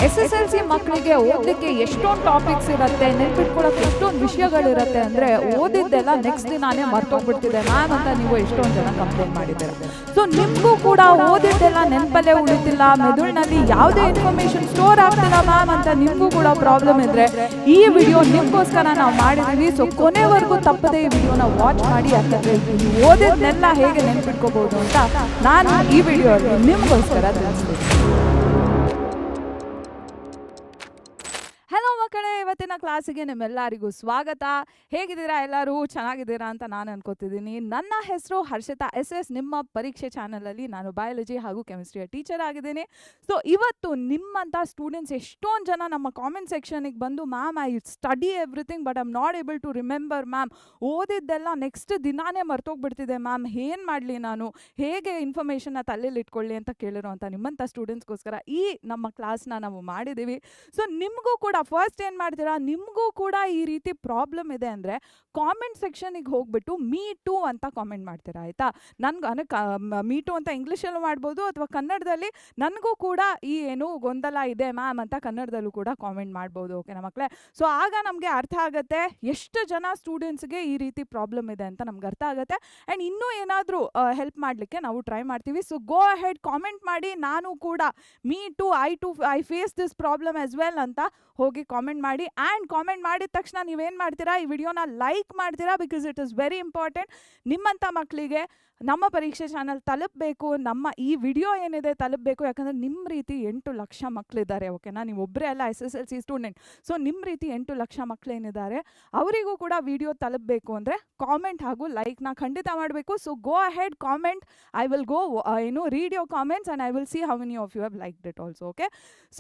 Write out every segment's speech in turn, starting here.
SSLC ಮಕ್ಕಳಿಗೆ ಓದಲಿಕ್ಕೆ ಎಷ್ಟೊಂದು ಟಾಪಿಕ್ಸ್ ಇರುತ್ತೆ, ನೆನ್ಪಿಟ್ಕೊಳ್ಳೋಕೆ ಎಷ್ಟೊಂದು ವಿಷಯಗಳಿರುತ್ತೆ ಅಂದರೆ ಓದಿದ್ದೆಲ್ಲ ನೆಕ್ಸ್ಟ್ ದಿನಾನೇ ಮರ್ತೋಗ್ಬಿಡ್ತಿದೆ ಮ್ಯಾಮ್ ಅಂತ ನೀವು ಎಷ್ಟೊಂದು ಜನ ಕಂಪ್ಲೇಂಟ್ ಮಾಡಿದ್ದಾರೆ. ಸೊ ನಿಮಗೂ ಕೂಡ ಓದಿದ್ದೆಲ್ಲ ನೆನಪಲ್ಲೇ ಉಳಿತಿಲ್ಲ, ಮೆದುಳಿನಲ್ಲಿ ಯಾವುದೇ ಇನ್ಫಾರ್ಮೇಷನ್ ಸ್ಟೋರ್ ಆಗ್ತಿಲ್ಲ ಮ್ಯಾಮ್ ಅಂತ ನಿಮಗೂ ಕೂಡ ಪ್ರಾಬ್ಲಮ್ ಇದ್ದರೆ ಈ ವಿಡಿಯೋ ನಿಮಗೋಸ್ಕರ ನಾವು ಮಾಡಿದ್ದೀವಿ. ಸೊ ಕೊನೆವರೆಗೂ ತಪ್ಪದೇ ಈ ವಿಡಿಯೋನ ವಾಚ್ ಮಾಡಿ, ಯಾಕಂದರೆ ಓದಿದ್ದನ್ನೆಲ್ಲ ಹೇಗೆ ನೆನ್ಪಿಟ್ಕೋಬಹುದು ಅಂತ ನಾನು ಈ ವಿಡಿಯೋಲ್ಲಿ ನಿಮಗೋಸ್ಕರ ತಿಳಿಸ್ತೀನಿ. ಹಲೋ ಮಕ್ಕಳೇ, ಇವತ್ತಿನ ಕ್ಲಾಸಿಗೆ ನಿಮ್ಮೆಲ್ಲರಿಗೂ ಸ್ವಾಗತ. ಹೇಗಿದ್ದೀರಾ? ಎಲ್ಲರೂ ಚೆನ್ನಾಗಿದ್ದೀರಾ ಅಂತ ನಾನು ಅನ್ಕೋತಿದ್ದೀನಿ. ನನ್ನ ಹೆಸರು ಹರ್ಷಿತಾ SS. ನಿಮ್ಮ ಪರೀಕ್ಷೆ ಚಾನಲಲ್ಲಿ ನಾನು ಬಯಾಲಜಿ ಹಾಗೂ ಕೆಮಿಸ್ಟ್ರಿಯ ಟೀಚರ್ ಆಗಿದ್ದೀನಿ. ಸೊ ಇವತ್ತು ನಿಮ್ಮಂಥ ಸ್ಟೂಡೆಂಟ್ಸ್ ಎಷ್ಟೊಂದು ಜನ ನಮ್ಮ ಕಾಮೆಂಟ್ ಸೆಕ್ಷನಿಗೆ ಬಂದು ma'am I study everything but I am not able to remember ma'am, ಓದಿದ್ದೆಲ್ಲ ನೆಕ್ಸ್ಟ್ ದಿನಾನೇ ಮರ್ತೋಗ್ಬಿಡ್ತಿದೆ ಮ್ಯಾಮ್, ಏನು ಮಾಡಲಿ, ನಾನು ಹೇಗೆ ಇನ್ಫಾರ್ಮೇಷನ್ನ ತಲೆಯಲ್ಲಿ ಇಟ್ಕೊಳ್ಳಿ ಅಂತ ಕೇಳಿರೋ ಅಂತ ನಿಮ್ಮಂಥ ಸ್ಟೂಡೆಂಟ್ಸ್ಗೋಸ್ಕರ ಈ ನಮ್ಮ ಕ್ಲಾಸ್ನ ನಾವು ಮಾಡಿದ್ದೀವಿ. ಸೊ ನಿಮಗೂ ಕೂಡ ಫಸ್ಟ್ ಏನು ಮಾಡ್ತೀರಾ, ನಿಮಗೂ ಕೂಡ ಈ ರೀತಿ ಪ್ರಾಬ್ಲಮ್ ಇದೆ ಅಂದರೆ ಕಾಮೆಂಟ್ ಸೆಕ್ಷನಿಗೆ ಹೋಗ್ಬಿಟ್ಟು ಮೀ ಟು ಅಂತ ಕಾಮೆಂಟ್ ಮಾಡ್ತೀರಾ, ಆಯಿತಾ? ಮೀ ಟು ಅಂತ ಇಂಗ್ಲೀಷಲ್ಲೂ ಮಾಡ್ಬೋದು ಅಥವಾ ಕನ್ನಡದಲ್ಲಿ ನನಗೂ ಕೂಡ ಈ ಏನು ಗೊಂದಲ ಇದೆ ಮ್ಯಾಮ್ ಅಂತ ಕನ್ನಡದಲ್ಲೂ ಕೂಡ ಕಾಮೆಂಟ್ ಮಾಡ್ಬೋದು. ಓಕೆನಾ ಮಕ್ಕಳೇ? ಸೊ ಆಗ ನಮಗೆ ಅರ್ಥ ಆಗುತ್ತೆ ಎಷ್ಟು ಜನ ಸ್ಟೂಡೆಂಟ್ಸ್ಗೆ ಈ ರೀತಿ ಪ್ರಾಬ್ಲಮ್ ಇದೆ ಅಂತ ನಮ್ಗೆ ಅರ್ಥ ಆಗುತ್ತೆ. ಆ್ಯಂಡ್ ಇನ್ನೂ ಏನಾದರೂ ಹೆಲ್ಪ್ ಮಾಡಲಿಕ್ಕೆ ನಾವು ಟ್ರೈ ಮಾಡ್ತೀವಿ. ಸೊ ಗೋ ಅಹೆಡ್, ಕಾಮೆಂಟ್ ಮಾಡಿ. ನಾನು ಕೂಡ me too I face this problem as well ಅಂತ ಹೋಗಿ ಕಾಮೆಂಟ್ ಮಾಡಿ. ಆ್ಯಂಡ್ ಕಾಮೆಂಟ್ ಮಾಡಿದ ತಕ್ಷಣ ನೀವೇನು ಮಾಡ್ತೀರಾ, ಈ ವಿಡಿಯೋನ ಲೈಕ್ ಮಾಡ್ತೀರಾ, because it is very important. ನಿಮ್ಮಂಥ ಮಕ್ಕಳಿಗೆ ನಮ್ಮ ಪರೀಕ್ಷೆ ಚಾನಲ್ ತಲುಪಬೇಕು, ನಮ್ಮ ಈ ವಿಡಿಯೋ ಏನಿದೆ ತಲುಪಬೇಕು. ಯಾಕಂದರೆ ನಿಮ್ಮ ರೀತಿ 8 ಲಕ್ಷ ಮಕ್ಕಳಿದ್ದಾರೆ. ಓಕೆನಾ? ನೀವು ಒಬ್ಬರೇ ಅಲ್ಲ SSLC ಸ್ಟೂಡೆಂಟ್. ಸೊ ನಿಮ್ಮ ರೀತಿ 8 ಲಕ್ಷ ಮಕ್ಕಳೇನಿದ್ದಾರೆ ಅವರಿಗೂ ಕೂಡ ವಿಡಿಯೋ ತಲುಪಬೇಕು ಅಂದರೆ ಕಾಮೆಂಟ್ ಹಾಗೂ ಲೈಕ್ನ ಖಂಡಿತ ಮಾಡಬೇಕು. So go ahead, comment. I will go read your comments and I will see how many of you have liked it also. Okay?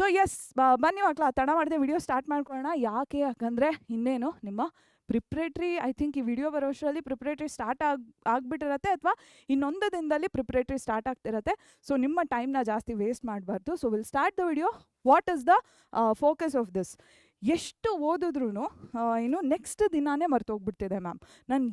So yes, ಬನ್ನಿ ಮಕ್ಕಳ, ತಡ ಮಾಡಿದೆ ವಿಡಿಯೋ ಸ್ಟಾರ್ಟ್ ಮಾಡ್ಕೊಳ್ಳೋಣ. ಯಾಕಂದರೆ ಇನ್ನೇನು ನಿಮ್ಮ ಪ್ರಿಪ್ರೇಟ್ರಿ, ಐ ಥಿಂಕ್ ಈ ವಿಡಿಯೋ ಬರೋಷ್ಟರಲ್ಲಿ ಪ್ರಿಪ್ರೇಟ್ರಿ ಸ್ಟಾರ್ಟ್ ಆಗಿಬಿಟ್ಟಿರತ್ತೆ ಅಥವಾ ಇನ್ನೊಂದು ದಿನದಲ್ಲಿ ಪ್ರಿಪ್ರೇಟ್ರಿ ಸ್ಟಾರ್ಟ್ ಆಗ್ತಿರತ್ತೆ. ಸೊ ನಿಮ್ಮ ಟೈಮ್ನ ಜಾಸ್ತಿ ವೇಸ್ಟ್ ಮಾಡಬಾರ್ದು. So will start the video. What is the focus of this? ಎಷ್ಟು ಓದಿದ್ರೂ ನೆಕ್ಸ್ಟ್ ದಿನಾನೇ ಮರ್ತೋಗ್ಬಿಡ್ತಿದೆ ಮ್ಯಾಮ್. ನಾನು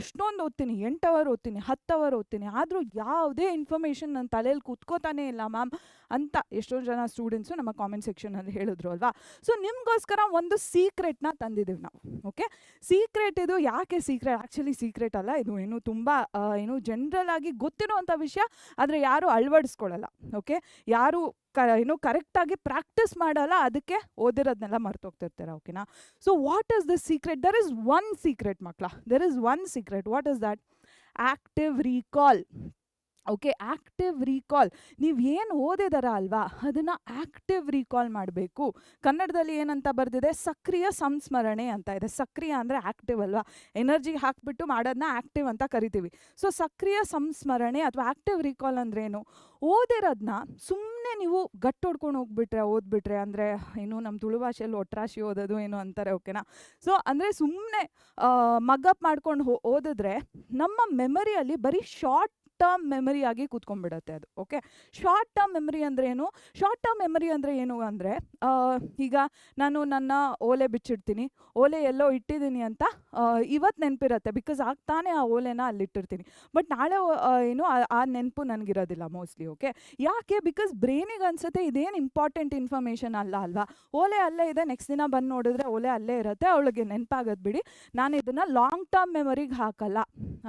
ಎಷ್ಟೊಂದು ಓದ್ತೀನಿ, 8 ಅವರ್ ಓದ್ತೀನಿ, 10 ಅವರ್ ಓದ್ತೀನಿ, ಆದರೂ ಯಾವುದೇ ಇನ್ಫಾರ್ಮೇಷನ್ ನನ್ನ ತಲೆಯಲ್ಲಿ ಕೂತ್ಕೋತಾನೇ ಇಲ್ಲ ಮ್ಯಾಮ್ ಅಂತ ಎಷ್ಟೊಂದು ಜನ ಸ್ಟೂಡೆಂಟ್ಸು ನಮ್ಮ ಕಾಮೆಂಟ್ ಸೆಕ್ಷನಲ್ಲಿ ಹೇಳಿದ್ರು ಅಲ್ವಾ? ಸೊ ನಿಮಗೋಸ್ಕರ ಒಂದು ಸೀಕ್ರೆಟ್ನ ತಂದಿದ್ದೀವಿ ನಾವು. ಓಕೆ? ಸೀಕ್ರೆಟ್ ಇದು. ಯಾಕೆ ಸೀಕ್ರೆಟ್? ಆ್ಯಕ್ಚುಲಿ ಸೀಕ್ರೆಟ್ ಅಲ್ಲ, ಇದು ಏನು ತುಂಬ ಜನರಲ್ ಆಗಿ ಗೊತ್ತಿರೋವಂಥ ವಿಷಯ, ಆದರೆ ಯಾರು ಅಳವಡಿಸ್ಕೊಳ್ಳಲ್ಲ. ಓಕೆ? ಯಾರು ಕರೆಕ್ಟಾಗಿ ಪ್ರಾಕ್ಟೀಸ್ ಮಾಡಲ್ಲ, ಅದಕ್ಕೆ ಓದಿರೋದನ್ನೆಲ್ಲ ಮರ್ತೋಗ್ತಿರ್ತಾರೆ. ಓಕೆನಾ? So what is the secret? There is one secret ಮಕ್ಕಳ, there is one secret. What is that? Active recall. Okay? Active recall. ನೀವು ಏನು ಓದಿದಾರ ಅಲ್ವಾ ಅದನ್ನು ಆ್ಯಕ್ಟಿವ್ ರೀಕಾಲ್ ಮಾಡಬೇಕು. ಕನ್ನಡದಲ್ಲಿ ಏನಂತ ಬರೆದಿದೆ? ಸಕ್ರಿಯ ಸಂಸ್ಮರಣೆ ಅಂತ ಇದೆ. ಸಕ್ರಿಯ ಅಂದರೆ ಆ್ಯಕ್ಟಿವ್ ಅಲ್ವಾ? ಎನರ್ಜಿ ಹಾಕಿಬಿಟ್ಟು ಮಾಡೋದನ್ನ ಆ್ಯಕ್ಟಿವ್ ಅಂತ ಕರಿತೀವಿ. ಸೊ ಸಕ್ರಿಯ ಸಂಸ್ಮರಣೆ ಅಥವಾ ಆ್ಯಕ್ಟಿವ್ ರೀಕಾಲ್ ಅಂದ್ರೇನು? ಓದಿರೋದನ್ನ ಸುಮ್ಮನೆ ನೀವು ಗಟ್ಟೊಡ್ಕೊಂಡು ಹೋಗ್ಬಿಟ್ರೆ, ಓದ್ಬಿಟ್ರೆ, ಅಂದರೆ ನಮ್ಮ ತುಳು ಭಾಷೆಯಲ್ಲಿ ಒಟ್ರಾಶಿ ಓದೋದು ಏನು ಅಂತಾರೆ. ಓಕೆನಾ? ಸೊ ಅಂದರೆ ಸುಮ್ಮನೆ ಮಗಪ್ ಮಾಡ್ಕೊಂಡು ಓದಿದ್ರೆ ನಮ್ಮ ಮೆಮರಿಯಲ್ಲಿ ಬರೀ ಶಾರ್ಟ್ ಟರ್ಮ್ ಮೆಮರಿ ಆಗಿ ಕೂತ್ಕೊಂಡ್ಬಿಡುತ್ತೆ ಅದು. ಓಕೆ? ಶಾರ್ಟ್ ಟರ್ಮ್ ಮೆಮರಿ ಅಂದರೆ ಏನು? ಶಾರ್ಟ್ ಟರ್ಮ್ ಮೆಮರಿ ಅಂದರೆ ಏನು ಅಂದರೆ, ಈಗ ನಾನು ನನ್ನ ಓಲೆ ಬಿಚ್ಚಿಡ್ತೀನಿ, ಓಲೆ ಎಲ್ಲೋ ಇಟ್ಟಿದ್ದೀನಿ ಅಂತ ಇವತ್ತು ನೆನಪಿರುತ್ತೆ, ಬಿಕಾಸ್ ಆಗ್ತಾನೆ ಆ ಓಲೆನ ಅಲ್ಲಿಟ್ಟಿರ್ತೀನಿ. ಬಟ್ ನಾಳೆ ಆ ನೆನಪು ನನಗಿರೋದಿಲ್ಲ ಮೋಸ್ಟ್ಲಿ. ಓಕೆ? ಯಾಕೆ? ಬಿಕಾಸ್ ಬ್ರೈನಿಗೆ ಅನಿಸುತ್ತೆ ಇದೇನು ಇಂಪಾರ್ಟೆಂಟ್ ಇನ್ಫಾರ್ಮೇಷನ್ ಅಲ್ಲ ಅಲ್ವಾ, ಓಲೆ ಅಲ್ಲೇ ಇದೆ, ನೆಕ್ಸ್ಟ್ ದಿನ ಬಂದು ನೋಡಿದ್ರೆ ಓಲೆ ಅಲ್ಲೇ ಇರುತ್ತೆ, ಅವಳಿಗೆ ನೆನಪಾಗೋದು ಬಿಡಿ, ನಾನು ಇದನ್ನು ಲಾಂಗ್ ಟರ್ಮ್ ಮೆಮರಿಗೆ ಹಾಕಲ್ಲ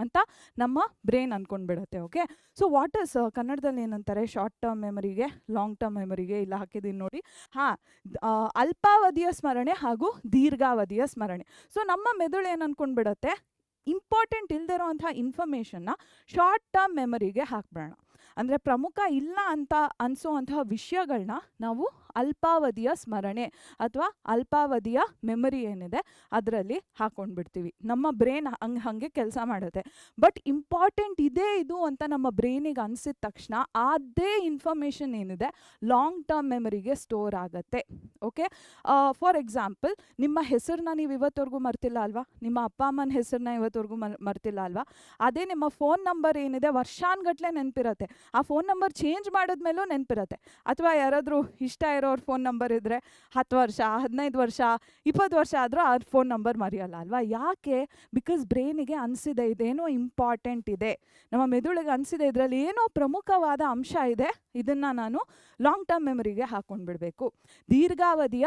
ಅಂತ ನಮ್ಮ ಬ್ರೈನ್ ಅಂದ್ಕೊಂಡ್ಬಿಡುತ್ತೆ. ಓಕೆ? ಸೊ ವಾಟ್ ಇಸ್ ಕನ್ನಡದಲ್ಲಿ ಏನಂತಾರೆ ಶಾರ್ಟ್ ಟರ್ಮ್ ಮೆಮರಿಗೆ, ಲಾಂಗ್ ಟರ್ಮ್ ಮೆಮರಿಗೆ? ಇಲ್ಲ ಹಾಕಿದ್ದೀನಿ ನೋಡಿ. ಅಲ್ಪಾವಧಿಯ ಸ್ಮರಣೆ ಹಾಗೂ ದೀರ್ಘಾವಧಿಯ ಸ್ಮರಣೆ. ಸೊ ನಮ್ಮ ಮೆದುಳು ಏನು ಅಂದ್ಕೊಂಡ್ಬಿಡುತ್ತೆ, ಇಂಪಾರ್ಟೆಂಟ್ ಇಲ್ಲದಿರೋ ಅಂಥ ಇನ್ಫಾರ್ಮೇಷನ್ನ ಶಾರ್ಟ್ ಟರ್ಮ್ ಮೆಮರಿಗೆ ಹಾಕ್ಬಿಡೋಣ. ಅಂದರೆ ಪ್ರಮುಖ ಇಲ್ಲ ಅಂತ ಅನಿಸೋವಂತಹ ವಿಷಯಗಳನ್ನ ನಾವು ಅಲ್ಪಾವಧಿಯ ಸ್ಮರಣೆ ಅಥವಾ ಅಲ್ಪಾವಧಿಯ ಮೆಮರಿ ಏನಿದೆ ಅದರಲ್ಲಿ ಹಾಕ್ಕೊಂಡ್ಬಿಡ್ತೀವಿ. ನಮ್ಮ ಬ್ರೈನ್ ಹಾಗೆ ಕೆಲಸ ಮಾಡುತ್ತೆ. ಬಟ್ ಇಂಪಾರ್ಟೆಂಟ್ ಇದೆ ಇದು ಅಂತ ನಮ್ಮ ಬ್ರೈನಿಗೆ ಅನಿಸಿದ ತಕ್ಷಣ ಅದೇ ಇನ್ಫಾರ್ಮೇಷನ್ ಏನಿದೆ ಲಾಂಗ್ ಟರ್ಮ್ ಮೆಮರಿಗೆ ಸ್ಟೋರ್ ಆಗುತ್ತೆ. ಓಕೆ? ಫಾರ್ ಎಕ್ಸಾಂಪಲ್, ನಿಮ್ಮ ಹೆಸರನ್ನ ನೀವು ಇವತ್ತವರೆಗೂ ಮರ್ತಿಲ್ಲ ಅಲ್ವಾ? ನಿಮ್ಮ ಅಪ್ಪ ಅಮ್ಮನ ಹೆಸರನ್ನ ಇವತ್ತವರೆಗೂ ಮರ್ತಿಲ್ಲ ಅಲ್ವಾ? ಅದೇ ನಿಮ್ಮ ಫೋನ್ ನಂಬರ್ ಏನಿದೆ ವರ್ಷಾನ್ಗಟ್ಲೆ ನೆನಪಿರುತ್ತೆ. ಆ ಫೋನ್ ನಂಬರ್ ಚೇಂಜ್ ಮಾಡಿದ್ಮೇಲೂ ನೆನಪಿರುತ್ತೆ. ಅಥವಾ ಯಾರಾದರೂ ಇಷ್ಟ ಇರೋರು ಫೋನ್ ನಂಬರ್ ಇದ್ದರೆ 10 ವರ್ಷ 15 ವರ್ಷ 20 ವರ್ಷ ಆದರೂ ಆ ಫೋನ್ ನಂಬರ್ ಮರೆಯಲ್ಲ ಅಲ್ವಾ? ಯಾಕೆ? ಬಿಕಾಸ್ ಬ್ರೈನಿಗೆ ಅನಿಸಿದೆ ಇದೇನೋ ಇಂಪಾರ್ಟೆಂಟ್ ಇದೆ, ನಮ್ಮ ಮೆದುಳಿಗೆ ಅನಿಸಿದೆ ಇದರಲ್ಲಿ ಏನೋ ಪ್ರಮುಖವಾದ ಅಂಶ ಇದೆ, ಇದನ್ನು ನಾನು ಲಾಂಗ್ ಟರ್ಮ್ ಮೆಮರಿಗೆ ಹಾಕ್ಕೊಂಡ್ಬಿಡ್ಬೇಕು, ದೀರ್ಘಾವಧಿಯ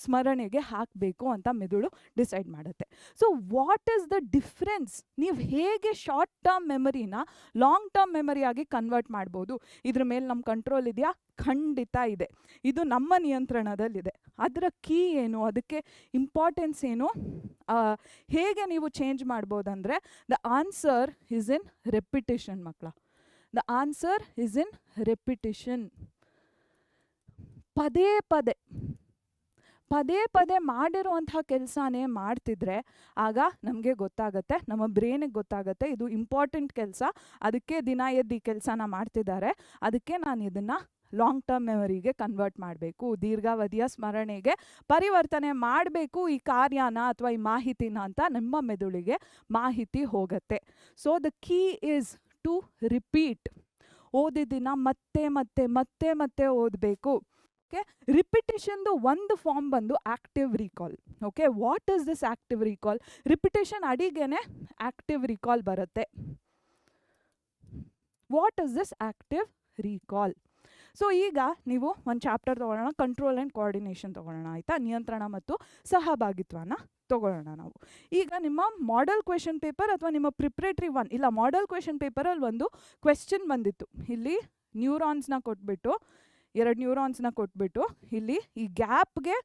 ಸ್ಮರಣೆಗೆ ಹಾಕಬೇಕು ಅಂತ ಮೆದುಳು ಡಿಸೈಡ್ ಮಾಡುತ್ತೆ. So what is the difference? ನೀವು ಹೇಗೆ ಶಾರ್ಟ್ ಟರ್ಮ್ ಮೆಮರಿನ ಲಾಂಗ್ ಟರ್ಮ್ ಮೆಮರಿಯಾಗಿ ಕನ್ವರ್ಟ್ ಮಾಡ್ಬೋದು? ಇದ್ರ ಮೇಲೆ ನಮ್ಮ ಕಂಟ್ರೋಲ್ ಇದೆಯಾ? ಖಂಡಿತ ಇದೆ. ಇದು ನಮ್ಮ ನಿಯಂತ್ರಣದಲ್ಲಿದೆ. ಅದರ ಕೀ ಏನು, ಅದಕ್ಕೆ ಇಂಪಾರ್ಟೆನ್ಸ್ ಏನು, ಹೇಗೆ ನೀವು ಚೇಂಜ್ ಮಾಡ್ಬೋದಂದರೆ the answer is in repetition ಮಕ್ಕಳ. The answer is in repetition. ಪದೇ ಪದೇ ಪದೇ ಪದೇ ಮಾಡಿರುವಂಥ ಕೆಲಸನೇ ಮಾಡ್ತಿದ್ರೆ ಆಗ ನಮಗೆ ಗೊತ್ತಾಗುತ್ತೆ, ನಮ್ಮ ಬ್ರೈನಿಗೆ ಗೊತ್ತಾಗುತ್ತೆ ಇದು ಇಂಪಾರ್ಟೆಂಟ್ ಕೆಲಸ, ಅದಕ್ಕೆ ದಿನ ಎದ್ದು ಈ ಕೆಲಸನ ಮಾಡ್ತಿದ್ದಾರೆ, ಅದಕ್ಕೆ ನಾನು ಇದನ್ನು ಲಾಂಗ್ ಟರ್ಮ್ ಮೆಮರಿಗೆ ಕನ್ವರ್ಟ್ ಮಾಡಬೇಕು, ದೀರ್ಘಾವಧಿಯ ಸ್ಮರಣೆಗೆ ಪರಿವರ್ತನೆ ಮಾಡಬೇಕು ಈ ಕಾರ್ಯನ ಅಥವಾ ಈ ಮಾಹಿತಿನ ಅಂತ ನಿಮ್ಮ ಮೆದುಳಿಗೆ ಮಾಹಿತಿ ಹೋಗುತ್ತೆ. So the key is to repeat. ಓದಿದ್ದನ್ನ ಮತ್ತೆ ಮತ್ತೆ ಮತ್ತೆ ಮತ್ತೆ ಓದಬೇಕು. ಓಕೆ, ರಿಪಿಟೇಷನ್ದು ಒಂದು ಫಾರ್ಮ್ ಬಂದು active recall. Okay, what is this active recall? Repetition ಅಡಿಗೆನೆ ಆಕ್ಟಿವ್ ರೀಕಾಲ್ ಬರುತ್ತೆ. What is this active recall? So ಈಗ ನೀವು ಒಂದು ಚಾಪ್ಟರ್ ತೊಗೊಳ್ಳೋಣ, ಕಂಟ್ರೋಲ್ ಆ್ಯಂಡ್ ಕೋಆರ್ಡಿನೇಷನ್ ತೊಗೊಳ್ಳೋಣ, ಆಯಿತಾ? ನಿಯಂತ್ರಣ ಮತ್ತು ಸಹಭಾಗಿತ್ವನ ತೊಗೊಳ್ಳೋಣ ನಾವು. ಈಗ ನಿಮ್ಮ ಮಾಡೆಲ್ ಕ್ವೆಶನ್ ಪೇಪರ್ ಅಥವಾ ನಿಮ್ಮ ಪ್ರಿಪ್ರೇಟ್ರಿ ಇಲ್ಲ ಮಾಡೆಲ್ ಕ್ವೆಶನ್ ಪೇಪರಲ್ಲಿ ಒಂದು ಕ್ವೆಶ್ಚನ್ ಬಂದಿತ್ತು. ಇಲ್ಲಿ ನ್ಯೂರಾನ್ಸ್ನ ಕೊಟ್ಬಿಟ್ಟು 2 ನ್ಯೂರಾನ್ಸ್ನ ಕೊಟ್ಬಿಟ್ಟು ಇಲ್ಲಿ ಈ ಗ್ಯಾಪ್ಗೆ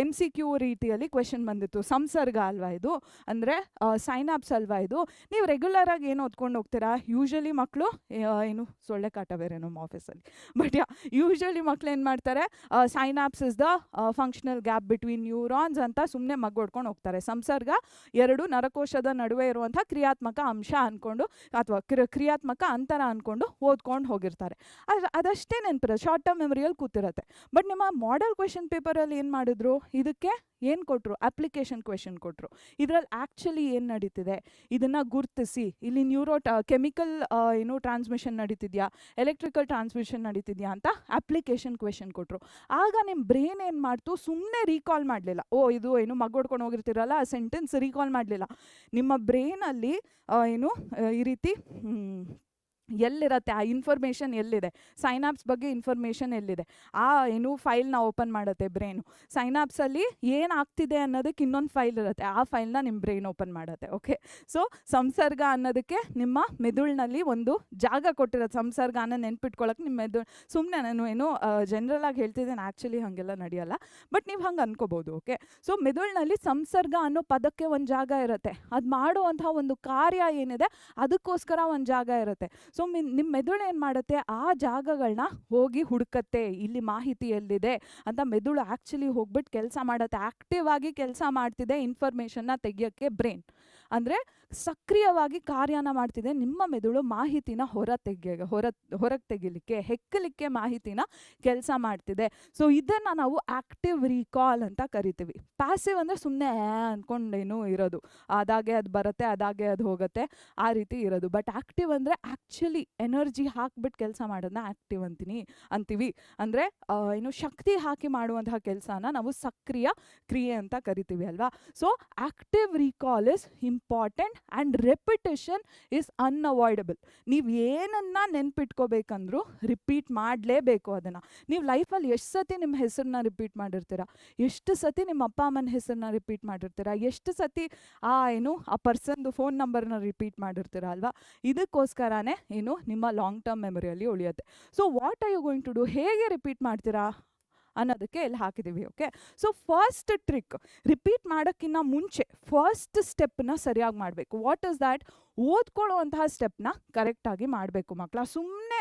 MCQ ರೀತಿಯಲ್ಲಿ ಕ್ವೆಶನ್ ಬಂದಿತ್ತು. ಸಂಸರ್ಗ ಅಲ್ವಾ ಇದು, ಅಂದರೆ ಸೈನಾಪ್ಸ್ ಅಲ್ವಾ ಇದು. ನೀವು ರೆಗ್ಯುಲರಾಗಿ ಏನು ಓದ್ಕೊಂಡು ಹೋಗ್ತೀರಾ? ಯೂಶ್ವಲಿ ಮಕ್ಕಳು ಏನು ಸೊಳ್ಳೆ ಕಾಟ ಬೇರೆ ನಮ್ಮ ಆಫೀಸಲ್ಲಿ, ಬಟ್ ಯೂಶ್ವಲಿ ಮಕ್ಳು ಏನು ಮಾಡ್ತಾರೆ, synapse is the functional gap between neurons ಅಂತ ಸುಮ್ಮನೆ ಮಗ್ಗೊಡ್ಕೊಂಡು ಹೋಗ್ತಾರೆ. ಸಂಸರ್ಗ 2 ನರಕೋಶದ ನಡುವೆ ಇರುವಂಥ ಕ್ರಿಯಾತ್ಮಕ ಅಂಶ ಅಂದ್ಕೊಂಡು ಅಥವಾ ಕ್ರಿಯಾತ್ಮಕ ಅಂತರ ಅಂದ್ಕೊಂಡು ಓದ್ಕೊಂಡು ಹೋಗಿರ್ತಾರೆ. ಅದಷ್ಟೇ ನೆನಪಿರುತ್ತೆ, ಶಾರ್ಟ್ ಟರ್ಮ್ ಮೆಮರಿಯಲ್ಲಿ ಕೂತಿರುತ್ತೆ. ಬಟ್ ನಿಮ್ಮ ಮಾಡೆಲ್ ಕ್ವೆಶನ್ ಪೇಪರಲ್ಲಿ ಏನು ಮಾಡಿದ್ರು, ಇದಕ್ಕೆ ಏನು ಕೊಟ್ಟರು? ಅಪ್ಲಿಕೇಶನ್ ಕ್ವೆಶನ್ ಕೊಟ್ಟರು. ಇದರಲ್ಲಿ ಆ್ಯಕ್ಚುಲಿ ಏನು ನಡೀತಿದೆ ಇದನ್ನು ಗುರ್ತಿಸಿ, ಇಲ್ಲಿ ಕೆಮಿಕಲ್ ಟ್ರಾನ್ಸ್ಮಿಷನ್ ನಡೀತಿದೆಯಾ, ಎಲೆಕ್ಟ್ರಿಕಲ್ ಟ್ರಾನ್ಸ್ಮಿಷನ್ ನಡೀತಿದೆಯಾ ಅಂತ ಅಪ್ಲಿಕೇಶನ್ ಕ್ವೆಶನ್ ಕೊಟ್ಟರು. ಆಗ ನಿಮ್ಮ ಬ್ರೈನ್ ಏನು ಮಾಡ್ತು, ಸುಮ್ಮನೆ ರೀಕಾಲ್ ಮಾಡಲಿಲ್ಲ. ಇದು ಮಗ್ಗೊಡ್ಕೊಂಡು ಹೋಗಿರ್ತೀರಲ್ಲ ಆ ಸೆಂಟೆನ್ಸ್ ರೀಕಾಲ್ ಮಾಡಲಿಲ್ಲ. ನಿಮ್ಮ ಬ್ರೈನಲ್ಲಿ ಈ ರೀತಿ ಎಲ್ಲಿರುತ್ತೆ ಆ ಇನ್ಫಾರ್ಮೇಷನ್, ಎಲ್ಲಿದೆ ಸೈನಾಪ್ಸ್ ಬಗ್ಗೆ ಇನ್ಫಾರ್ಮೇಷನ್ ಎಲ್ಲಿದೆ, ಆ ಫೈಲ್ನ ಓಪನ್ ಮಾಡುತ್ತೆ ಬ್ರೈನು. ಸೈನಾಪ್ಸಲ್ಲಿ ಏನಾಗ್ತಿದೆ ಅನ್ನೋದಕ್ಕೆ ಇನ್ನೊಂದು ಫೈಲ್ ಇರುತ್ತೆ, ಆ ಫೈಲ್ನ ನಿಮ್ಮ ಬ್ರೈನ್ ಓಪನ್ ಮಾಡುತ್ತೆ. ಓಕೆ, ಸೊ ಸಂಸರ್ಗ ಅನ್ನೋದಕ್ಕೆ ನಿಮ್ಮ ಮೆದುಳಿನಲ್ಲಿ ಒಂದು ಜಾಗ ಕೊಟ್ಟಿರೋದು. ಸಂಸರ್ಗನ ನೆನ್ಪಿಟ್ಕೊಳ್ಳೋಕೆ ನಿಮ್ಮ ಮೆದುಳು, ಸುಮ್ಮನೆ ನಾನು ಜನರಲಾಗಿ ಹೇಳ್ತಿದ್ದೇನೆ, ಆ್ಯಕ್ಚುಲಿ ಹಾಗೆಲ್ಲ ನಡೆಯಲ್ಲ, ಬಟ್ ನೀವು ಹಂಗೆ ಅನ್ಕೋಬೋದು. ಓಕೆ, ಸೊ ಮೆದುಳಿನಲ್ಲಿ ಸಂಸರ್ಗ ಅನ್ನೋ ಪದಕ್ಕೆ ಒಂದು ಜಾಗ ಇರುತ್ತೆ, ಅದು ಮಾಡುವಂಥ ಒಂದು ಕಾರ್ಯ ಏನಿದೆ ಅದಕ್ಕೋಸ್ಕರ ಒಂದು ಜಾಗ ಇರುತ್ತೆ. ಸೊ ನಿಮ್ಮ ಮೆದುಳು ಏನು ಮಾಡುತ್ತೆ, ಆ ಜಾಗಗಳನ್ನ ಹೋಗಿ ಹುಡುಕತ್ತೆ, ಇಲ್ಲಿ ಮಾಹಿತಿ ಎಲ್ಲಿದೆ ಅಂತ ಮೆದುಳು ಆ್ಯಕ್ಚುಲಿ ಹೋಗ್ಬಿಟ್ಟು ಕೆಲಸ ಮಾಡುತ್ತೆ. ಆ್ಯಕ್ಟಿವ್ ಆಗಿ ಕೆಲಸ ಮಾಡ್ತಿದೆ ಇನ್ಫಾರ್ಮೇಷನ್ನ ತೆಗಿಯೋಕ್ಕೆ ಬ್ರೈನ್, ಅಂದರೆ ಸಕ್ರಿಯವಾಗಿ ಕಾರ್ಯನ ಮಾಡ್ತಿದೆ ನಿಮ್ಮ ಮೆದುಳು. ಮಾಹಿತಿನ ಹೊರಗೆ ತೆಗಿಲಿಕ್ಕೆ, ಹೆಕ್ಕಲಿಕ್ಕೆ ಮಾಹಿತಿನ ಕೆಲಸ ಮಾಡ್ತಿದೆ. ಸೊ ಇದನ್ನು ನಾವು ಆಕ್ಟಿವ್ ರೀಕಾಲ್ ಅಂತ ಕರಿತೀವಿ. ಪ್ಯಾಸಿವ್ ಅಂದರೆ ಸುಮ್ಮನೆ ಅಂದ್ಕೊಂಡೇನು ಇರೋದು, ಅದಾಗೆ ಅದು ಬರುತ್ತೆ ಅದಾಗೆ ಅದು ಹೋಗುತ್ತೆ ಆ ರೀತಿ ಇರೋದು. ಬಟ್ ಆಕ್ಟಿವ್ ಅಂದರೆ ಆ್ಯಕ್ಚುಲಿ ಎನರ್ಜಿ ಹಾಕ್ಬಿಟ್ಟು ಕೆಲಸ ಮಾಡೋದನ್ನ ಆಕ್ಟಿವ್ ಅಂತೀವಿ. ಅಂದರೆ ಶಕ್ತಿ ಹಾಕಿ ಮಾಡುವಂತಹ ಕೆಲಸನ ನಾವು ಸಕ್ರಿಯ ಕ್ರಿಯೆ ಅಂತ ಕರಿತೀವಿ ಅಲ್ವಾ. So active recall is important and repetition is unavoidable. ನೀವು ಏನನ್ನ ನೆನ್ಪಿಟ್ಕೋಬೇಕಂದ್ರೂ ರಿಪೀಟ್ ಮಾಡಲೇಬೇಕು ಅದನ್ನು. ನೀವು ಲೈಫಲ್ಲಿ ಎಷ್ಟು ಸತಿ ನಿಮ್ಮ ಹೆಸರನ್ನ ರಿಪೀಟ್ ಮಾಡಿರ್ತೀರಾ, ಎಷ್ಟು ಸತಿ ನಿಮ್ಮ ಅಪ್ಪ ಅಮ್ಮನ ಹೆಸರನ್ನ ರಿಪೀಟ್ ಮಾಡಿರ್ತೀರಾ, ಎಷ್ಟು ಸತಿ ಆ ಪರ್ಸನ್ದು ಫೋನ್ ನಂಬರ್ನ ರಿಪೀಟ್ ಮಾಡಿರ್ತೀರಾ ಅಲ್ವಾ. ಇದಕ್ಕೋಸ್ಕರನೇ ನಿಮ್ಮ ಲಾಂಗ್ ಟರ್ಮ್ ಮೆಮೊರಿಯಲ್ಲಿ ಉಳಿಯುತ್ತೆ. So what are you going to do, ಹೇಗೆ ರಿಪೀಟ್ ಮಾಡ್ತೀರಾ ಅನ್ನೋದಕ್ಕೆ ಇಲ್ಲಿ ಹಾಕಿದ್ದೀವಿ. Okay, so first trick, repeat ಮಾಡೋಕ್ಕಿಂತ ಮುಂಚೆ ಫಸ್ಟ್ ಸ್ಟೆಪ್ನ ಸರಿಯಾಗಿ ಮಾಡಬೇಕು. What is that? ಓದ್ಕೊಳ್ಳುವಂತಹ ಸ್ಟೆಪ್ನ ಕರೆಕ್ಟಾಗಿ ಮಾಡಬೇಕು ಮಕ್ಕಳ. ಸುಮ್ಮನೆ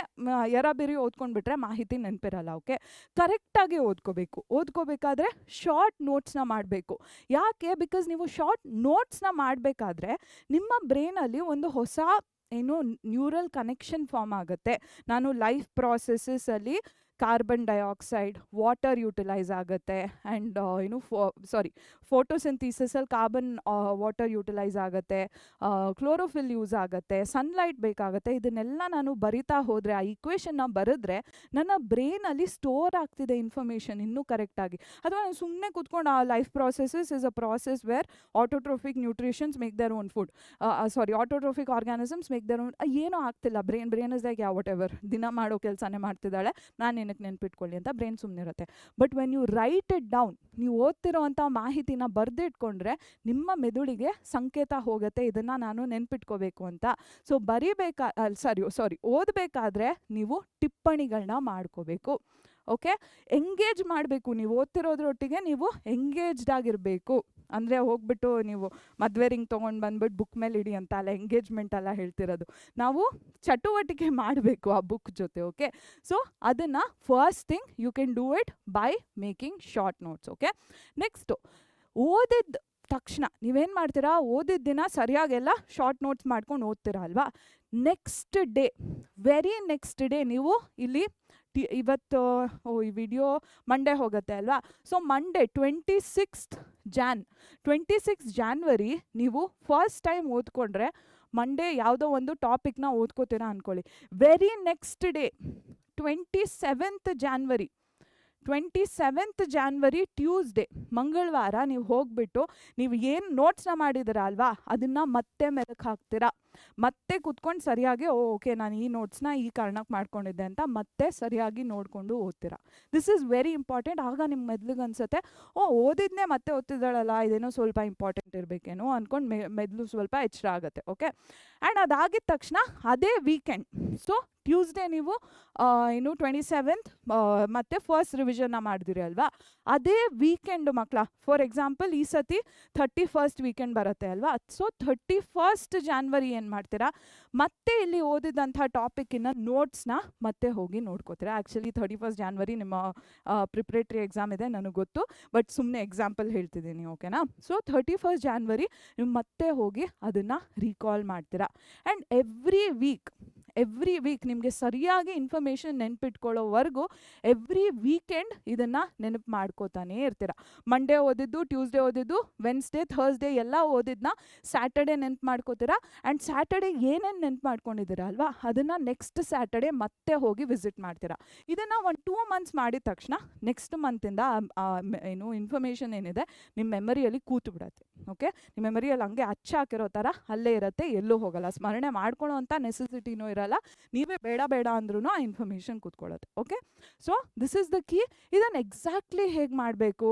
ಎರಾಬಿರಿ ಓದ್ಕೊಂಡ್ಬಿಟ್ರೆ ಮಾಹಿತಿ ನೆನಪಿರಲ್ಲ. ಓಕೆ, ಕರೆಕ್ಟಾಗಿ ಓದ್ಕೋಬೇಕಾದ್ರೆ ಶಾರ್ಟ್ ನೋಟ್ಸ್ನ ಮಾಡಬೇಕು. ಯಾಕೆ? ಬಿಕಾಸ್ ನೀವು ಶಾರ್ಟ್ ನೋಟ್ಸ್ನ ಮಾಡಬೇಕಾದ್ರೆ ನಿಮ್ಮ ಬ್ರೈನಲ್ಲಿ ಒಂದು ಹೊಸ ನ್ಯೂರಲ್ ಕನೆಕ್ಷನ್ ಫಾರ್ಮ್ ಆಗುತ್ತೆ. ನಾನು ಲೈಫ್ ಪ್ರಾಸೆಸಸಲ್ಲಿ ಕಾರ್ಬನ್ ಡೈಆಕ್ಸೈಡ್, ವಾಟರ್ ಯುಟಿಲೈಸ್ ಆಗುತ್ತೆ, ಆ್ಯಂಡ್ ಫೋಟೋಸಿಂಥಿಸಿಸಲ್ಲಿ ಕಾರ್ಬನ್ ವಾಟರ್ ಯುಟಿಲೈಸ್ ಆಗುತ್ತೆ, ಕ್ಲೋರೋಫಿಲ್ ಯೂಸ್ ಆಗುತ್ತೆ, ಸನ್ಲೈಟ್ ಬೇಕಾಗುತ್ತೆ. ಇದನ್ನೆಲ್ಲ ನಾನು ಬರಿತಾ ಹೋದರೆ, ಆ ಈಕ್ವೇಷನ್ನ ಬರೆದ್ರೆ ನನ್ನ ಬ್ರೈನಲ್ಲಿ ಸ್ಟೋರ್ ಆಗ್ತಿದೆ ಇನ್ಫಾರ್ಮೇಷನ್ ಇನ್ನೂ ಕರೆಕ್ಟಾಗಿ. ಅಥವಾ ನಾನು ಸುಮ್ಮನೆ ಕೂತ್ಕೊಂಡು ಆ life processes is a process where autotrophic nutritions make their own food, autotrophic organisms make their own, ಏನೂ ಆಗ್ತಿಲ್ಲ. Brain is like whatever, ದಿನ ಮಾಡೋ ಕೆಲಸನೇ ಮಾಡ್ತಿದ್ದಾಳೆ, ನಾನು ಏನಕ್ಕೆ ನೆನ್ಪಿಟ್ಕೊಳ್ಳಿ ಅಂತ ಬ್ರೈನ್ ಸುಮ್ಮನೆ ಇರುತ್ತೆ. But when you write it down, ನೀವು ಓದ್ತಿರೋವಂಥ ಮಾಹಿತಿನ ಬರೆದಿಟ್ಕೊಂಡ್ರೆ ನಿಮ್ಮ ಮೆದುಳಿಗೆ ಸಂಕೇತ ಹೋಗುತ್ತೆ, ಇದನ್ನು ನಾನು ನೆನ್ಪಿಟ್ಕೋಬೇಕು ಅಂತ. ಸೊ ಓದಬೇಕಾದ್ರೆ ನೀವು ಟಿಪ್ಪಣಿಗಳನ್ನ ಮಾಡ್ಕೋಬೇಕು. ಓಕೆ, ಎಂಗೇಜ್ ಮಾಡಬೇಕು. ನೀವು ಓದ್ತಿರೋದ್ರೊಟ್ಟಿಗೆ ನೀವು ಎಂಗೇಜ್ಡ್ ಆಗಿರಬೇಕು. ಅಂದರೆ ಹೋಗ್ಬಿಟ್ಟು ನೀವು ಮದುವೆ ರಿಂಗ್ ತೊಗೊಂಡು ಬಂದ್ಬಿಟ್ಟು ಬುಕ್ ಮೇಲೆ ಇಡಿ ಅಂತ ಅಲ್ಲ, ಎಂಗೇಜ್ಮೆಂಟ್ ಅಲ್ಲ ಹೇಳ್ತಿರೋದು. ನಾವು ಚಟುವಟಿಕೆ ಮಾಡಬೇಕು ಆ ಬುಕ್ ಜೊತೆ. ಓಕೆ, ಸೊ ಅದನ್ನು first thing you can do it by making short notes. Okay, next ಓದಿದ ತಕ್ಷಣ ನೀವೇನು ಮಾಡ್ತೀರಾ, ಓದಿದ ದಿನ ಸರಿಯಾಗೆಲ್ಲ ಶಾರ್ಟ್ ನೋಟ್ಸ್ ಮಾಡ್ಕೊಂಡು ಓದ್ತೀರಾ ಅಲ್ವಾ. Next day, very next day ನೀವು ಇಲ್ಲಿ ಇವತ್ತು ಈ ವಿಡಿಯೋ ಮಂಡೇ ಹೋಗುತ್ತೆ ಅಲ್ವಾ. ಸೊ ಮಂಡೇ 26 ಜಾನ್ವರಿ ನೀವು ಫಸ್ಟ್ ಟೈಮ್ ಓದ್ಕೊಂಡ್ರೆ, ಮಂಡೇ ಯಾವುದೋ ಒಂದು ಟಾಪಿಕ್ನ ಓದ್ಕೋತೀರಾ ಅಂದ್ಕೊಳ್ಳಿ. Very next day 27th January Tuesday, ಮಂಗಳವಾರ ನೀವು ಹೋಗ್ಬಿಟ್ಟು ನೀವು ಏನು ನೋಟ್ಸ್ನ ಮಾಡಿದ್ದೀರಾ ಅಲ್ವಾ, ಅದನ್ನು ಮತ್ತೆ ಮೆಲುಕು ಹಾಕ್ತೀರಾ. ಮತ್ತೆ ಕೂತ್ಕೊಂಡು ಸರಿಯಾಗಿ ಓಕೆ ನಾನು ಈ ನೋಟ್ಸ್ನ ಈ ಕಾರಣಕ್ಕೆ ಮಾಡ್ಕೊಂಡಿದ್ದೆ ಅಂತ ಮತ್ತೆ ಸರಿಯಾಗಿ ನೋಡಿಕೊಂಡು ಓದ್ತೀರಾ. This is very important. ಆಗ ನಿಮ್ಮ ಮೆದ್ಲಿಗೆ ಅನಿಸುತ್ತೆ, ಓದಿದ್ನೇ ಮತ್ತೆ ಓದ್ತಿದ್ದಾಳಲ್ಲ, ಇದೇನೋ ಸ್ವಲ್ಪ ಇಂಪಾರ್ಟೆಂಟ್ ಇರಬೇಕೇನೋ ಅಂದ್ಕೊಂಡು ಮೆದ್ಲು ಸ್ವಲ್ಪ ಎಚ್ಚರ ಆಗುತ್ತೆ. ಓಕೆ, ಆ್ಯಂಡ್ ಅದಾಗಿದ ತಕ್ಷಣ ಅದೇ ವೀಕೆಂಡ್, ಸೊ ಟ್ಯೂಸ್ಡೇ ನೀವು 27th ಮತ್ತು ಫಸ್ಟ್ ರಿವಿಷನ್ನ ಮಾಡಿದಿರಿ ಅಲ್ವಾ, ಅದೇ ವೀಕೆಂಡು ಮಕ್ಕಳ. ಫಾರ್ ಎಕ್ಸಾಂಪಲ್ ಈ ಸತಿ 31st ವೀಕೆಂಡ್ ಬರುತ್ತೆ ಅಲ್ವಾ. ಸೊ 31st ಜಾನ್ವರಿ ಏನು ಮಾಡ್ತೀರಾ, ಮತ್ತೆ ಇಲ್ಲಿ ಓದಿದಂಥ ಟಾಪಿಕ್ಕಿನ ನೋಟ್ಸ್ನ ಮತ್ತೆ ಹೋಗಿ ನೋಡ್ಕೋತೀರಾ. ಆ್ಯಕ್ಚುಲಿ 31st ಜಾನ್ವರಿ ನಿಮ್ಮ ಪ್ರಿಪ್ರೇಟ್ರಿ ಎಕ್ಸಾಮ್ ಇದೆ ನನಗೆ ಗೊತ್ತು, ಬಟ್ ಸುಮ್ಮನೆ ಎಕ್ಸಾಂಪಲ್ ಹೇಳ್ತಿದ್ದೀನಿ. ಓಕೆನಾ. ಸೊ 31st ಜಾನ್ವರಿ ನೀವು ಮತ್ತೆ ಹೋಗಿ ಅದನ್ನು ರೀಕಾಲ್ ಮಾಡ್ತೀರಾ. ಆ್ಯಂಡ್ ಎವ್ರಿ ವೀಕ್ ನಿಮಗೆ ಸರಿಯಾಗಿ ಇನ್ಫಾರ್ಮೇಷನ್ ನೆನ್ಪಿಟ್ಕೊಳ್ಳೋವರೆಗೂ ಎವ್ರಿ ವೀಕೆಂಡ್ ಇದನ್ನು ನೆನಪು ಮಾಡ್ಕೋತಾನೇ ಇರ್ತೀರ. ಮಂಡೇ ಓದಿದ್ದು, ಟ್ಯೂಸ್ಡೇ ಓದಿದ್ದು, ವೆನ್ಸ್ಡೇ, ಥರ್ಸ್ಡೇ ಎಲ್ಲ ಓದಿದ್ದನ್ನ ಸ್ಯಾಟರ್ಡೇ ನೆನಪು ಮಾಡ್ಕೋತೀರಾ. ಆ್ಯಂಡ್ ಸ್ಯಾಟರ್ಡೇ ಏನೇನು ನೆನಪು ಮಾಡ್ಕೊಂಡಿದ್ದೀರಾ ಅಲ್ವಾ, ಅದನ್ನು ನೆಕ್ಸ್ಟ್ ಸ್ಯಾಟರ್ಡೇ ಮತ್ತೆ ಹೋಗಿ ವಿಸಿಟ್ ಮಾಡ್ತೀರಾ. ಇದನ್ನು 2 months ಮಾಡಿದ ತಕ್ಷಣ ನೆಕ್ಸ್ಟ್ ಮಂತಿಂದ ಇನ್ಫಾರ್ಮೇಷನ್ ಏನಿದೆ ನಿಮ್ಮ ಮೆಮರಿಯಲ್ಲಿ ಕೂತು ಬಿಡುತ್ತೆ. ಓಕೆ, ನಿಮ್ಮ ಮೆಮರಿಯಲ್ಲಿ ಹಂಗೆ ಹಾಕಿರೋ ಥರ ಅಲ್ಲೇ ಇರುತ್ತೆ, ಎಲ್ಲೂ ಹೋಗಲ್ಲ. ಸ್ಮರಣೆ ಮಾಡ್ಕೊಳ್ಳೋ ಅಂಥ ನೆಸೆಸಿಟಿನೂ ಇರಲ್ಲ, ನೀವೇ ಬೇಡ ಅಂದ್ರೂ ಆ ಇನ್ಫಾರ್ಮೇಷನ್ ಕೂತ್ಕೊಳ್ಳುತ್ತೆ. Okay, so this is the key. ಇದನ್ನು ಎಕ್ಸಾಕ್ಟ್ಲಿ ಹೇಗೆ ಮಾಡಬೇಕು,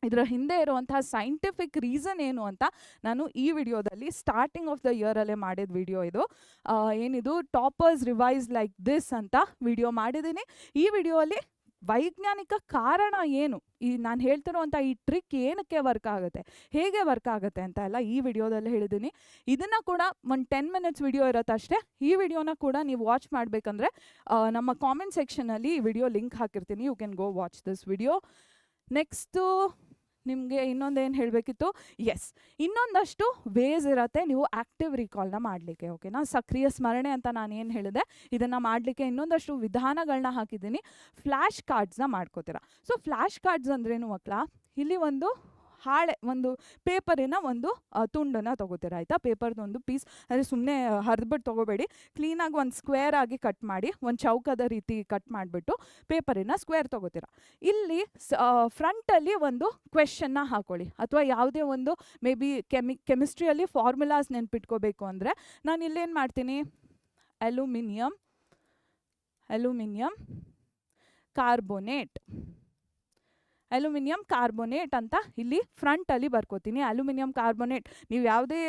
ಇದರ ಹಿಂದೆ ಇರುವಂತಹ ಸೈಂಟಿಫಿಕ್ ರೀಸನ್ ಏನು ಅಂತ ನಾನು ಈ ವಿಡಿಯೋದಲ್ಲಿ ಸ್ಟಾರ್ಟಿಂಗ್ ಆಫ್ ದ ಇಯರಲ್ಲೇ ಮಾಡಿದ ವಿಡಿಯೋ ಇದು. ಏನಿದು ಟಾಪರ್ಸ್ ರಿವೈಸ್ ಲೈಕ್ ದಿಸ್ ಅಂತ ವಿಡಿಯೋ ಮಾಡಿದ್ದೀನಿ. ಈ ವಿಡಿಯೋಲ್ಲಿ ವೈಜ್ಞಾನಿಕ ಕಾರಣ ಏನು, ಈ ನಾನು ಹೇಳ್ತಿರೋವಂಥ ಈ ಟ್ರಿಕ್ ಏನಕ್ಕೆ ವರ್ಕ್ ಆಗುತ್ತೆ, ಹೇಗೆ ವರ್ಕ್ ಆಗುತ್ತೆ ಅಂತ ಎಲ್ಲ ಈ ವಿಡಿಯೋದಲ್ಲಿ ಹೇಳಿದ್ದೀನಿ. ಇದನ್ನು ಕೂಡ ಒಂದು 10 minutes ವಿಡಿಯೋ ಇರುತ್ತೆ ಅಷ್ಟೇ. ಈ ವಿಡಿಯೋನ ಕೂಡ ನೀವು ವಾಚ್ ಮಾಡಬೇಕಂದ್ರೆ ನಮ್ಮ ಕಾಮೆಂಟ್ ಸೆಕ್ಷನಲ್ಲಿ ಈ ವಿಡಿಯೋ ಲಿಂಕ್ ಹಾಕಿರ್ತೀನಿ, you can go watch this video. Next ನಿಮಗೆ ಇನ್ನೊಂದೇನು ಹೇಳಬೇಕಿತ್ತು, ಇನ್ನೊಂದಷ್ಟು ವೇಸ್ ಇರುತ್ತೆ ನೀವು ಆ್ಯಕ್ಟಿವ್ ರೀಕಾಲ್ನ ಮಾಡಲಿಕ್ಕೆ. ಓಕೆನಾ, ಸಕ್ರಿಯ ಸ್ಮರಣೆ ಅಂತ ನಾನು ಏನು ಹೇಳಿದೆ, ಇದನ್ನು ಮಾಡಲಿಕ್ಕೆ ಇನ್ನೊಂದಷ್ಟು ವಿಧಾನಗಳನ್ನ ಹಾಕಿದ್ದೀನಿ. ಫ್ಲ್ಯಾಶ್ ಕಾರ್ಡ್ಸ್ನ ಮಾಡ್ಕೋತೀರಾ. ಸೊ ಫ್ಲ್ಯಾಶ್ ಕಾರ್ಡ್ಸ್ ಅಂದ್ರೇನು ಮಕ್ಕಳ, ಇಲ್ಲಿ ಒಂದು ಪೇಪರಿನ ಒಂದು ತುಂಡನ್ನು ತೊಗೋತೀರ ಆಯಿತಾ. ಪೇಪರ್ದೊಂದು ಪೀಸ್, ಅಂದರೆ ಸುಮ್ಮನೆ ಹರಿದ್ಬಿಟ್ಟು ತೊಗೋಬೇಡಿ, ಕ್ಲೀನಾಗಿ ಒಂದು ಸ್ಕ್ವೇರ್ ಆಗಿ ಕಟ್ ಮಾಡಿ, ಒಂದು ಚೌಕದ ರೀತಿ ಕಟ್ ಮಾಡಿಬಿಟ್ಟು ಪೇಪರಿನ ಸ್ಕ್ವೇರ್ ತೊಗೋತೀರ. ಇಲ್ಲಿ ಫ್ರಂಟಲ್ಲಿ ಒಂದು ಕ್ವೆಶನ್ನ ಹಾಕೊಳ್ಳಿ, ಅಥವಾ ಯಾವುದೇ ಒಂದು ಮೇ ಬಿ ಕೆಮಿಸ್ಟ್ರಿಯಲ್ಲಿ ಫಾರ್ಮುಲಾಸ್ ನೆನ್ಪಿಟ್ಕೋಬೇಕು ಅಂದರೆ ನಾನು ಇಲ್ಲೇನು ಮಾಡ್ತೀನಿ, ಅಲ್ಯೂಮಿನಿಯಂ ಕಾರ್ಬೋನೇಟ್ ಅಂತ ಇಲ್ಲಿ ಫ್ರಂಟಲ್ಲಿ ಬರ್ಕೋತೀನಿ. ಅಲ್ಯೂಮಿನಿಯಂ ಕಾರ್ಬೋನೇಟ್, ನೀವು ಯಾವುದೇ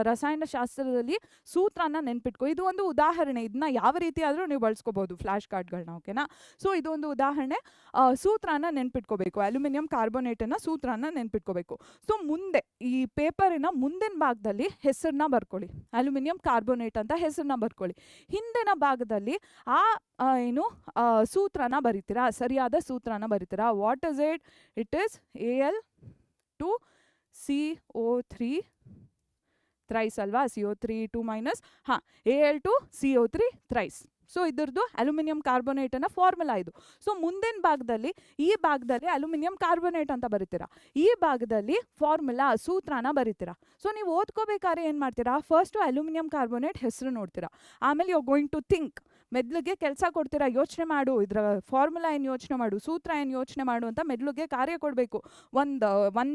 ರಸಾಯನಶಾಸ್ತ್ರದಲ್ಲಿ ಸೂತ್ರನ ನೆನ್ಪಿಟ್ಕೊ. ಇದು ಒಂದು ಉದಾಹರಣೆ, ಇದನ್ನ ಯಾವ ರೀತಿ ಆದರೂ ನೀವು ಬಳಸ್ಕೋಬೋದು ಫ್ಲ್ಯಾಶ್ ಕಾರ್ಡ್ಗಳನ್ನ. ಓಕೆನಾ, ಸೊ ಇದು ಒಂದು ಉದಾಹರಣೆ. ಸೂತ್ರನ ನೆನ್ಪಿಟ್ಕೋಬೇಕು, ಅಲ್ಯೂಮಿನಿಯಂ ಕಾರ್ಬೋನೇಟನ್ನು ಸೂತ್ರನ ನೆನ್ಪಿಟ್ಕೋಬೇಕು. ಸೊ ಮುಂದೆ ಈ ಪೇಪರಿನ ಮುಂದಿನ ಭಾಗದಲ್ಲಿ ಹೆಸರನ್ನ ಬರ್ಕೊಳ್ಳಿ, ಅಲ್ಯೂಮಿನಿಯಂ ಕಾರ್ಬೋನೇಟ್ ಅಂತ ಹೆಸರನ್ನ ಬರ್ಕೊಳ್ಳಿ. ಹಿಂದಿನ ಭಾಗದಲ್ಲಿ ಸೂತ್ರನ ಬರಿತೀರಾ, ಸರಿಯಾದ ಸೂತ್ರನ ಬರಿತೀರಾ. What is it? It is Al2CO3 thrice ಅಲ್ವಾ, CO3 2 - Al2CO3 ಥ್ರೈಸ್. ಸೊ ಇದ್ರದ್ದು ಅಲ್ಯೂಮಿನಿಯಂ ಕಾರ್ಬೋನೇಟನ್ನ ಫಾರ್ಮುಲಾ ಇದು. ಸೊ ಮುಂದಿನ ಭಾಗದಲ್ಲಿ ಈ ಭಾಗದಲ್ಲಿ ಅಲ್ಯೂಮಿನಿಯಂ ಕಾರ್ಬೋನೇಟ್ ಅಂತ ಬರೀತೀರಾ, ಈ ಭಾಗದಲ್ಲಿ ಫಾರ್ಮುಲಾ ಸೂತ್ರನ ಬರೀತೀರಾ. ಸೊ ನೀವು ಓದ್ಕೋಬೇಕಾದ್ರೆ ಏನು ಮಾಡ್ತೀರಾ, ಫಸ್ಟು ಅಲ್ಯೂಮಿನಿಯಂ ಕಾರ್ಬೋನೇಟ್ ಹೆಸರು ನೋಡ್ತೀರಾ, ಆಮೇಲೆ you are going to think, ಮೆದ್ಲಿಗೆ ಕೆಲಸ ಕೊಡ್ತೀರಾ, ಯೋಚನೆ ಮಾಡು, ಇದರ ಫಾರ್ಮುಲಾ ಏನು ಯೋಚನೆ ಮಾಡು, ಸೂತ್ರ ಏನು ಯೋಚನೆ ಮಾಡು ಅಂತ ಮೆದ್ಲಿಗೆ ಕಾರ್ಯ ಕೊಡಬೇಕು. ಒಂದು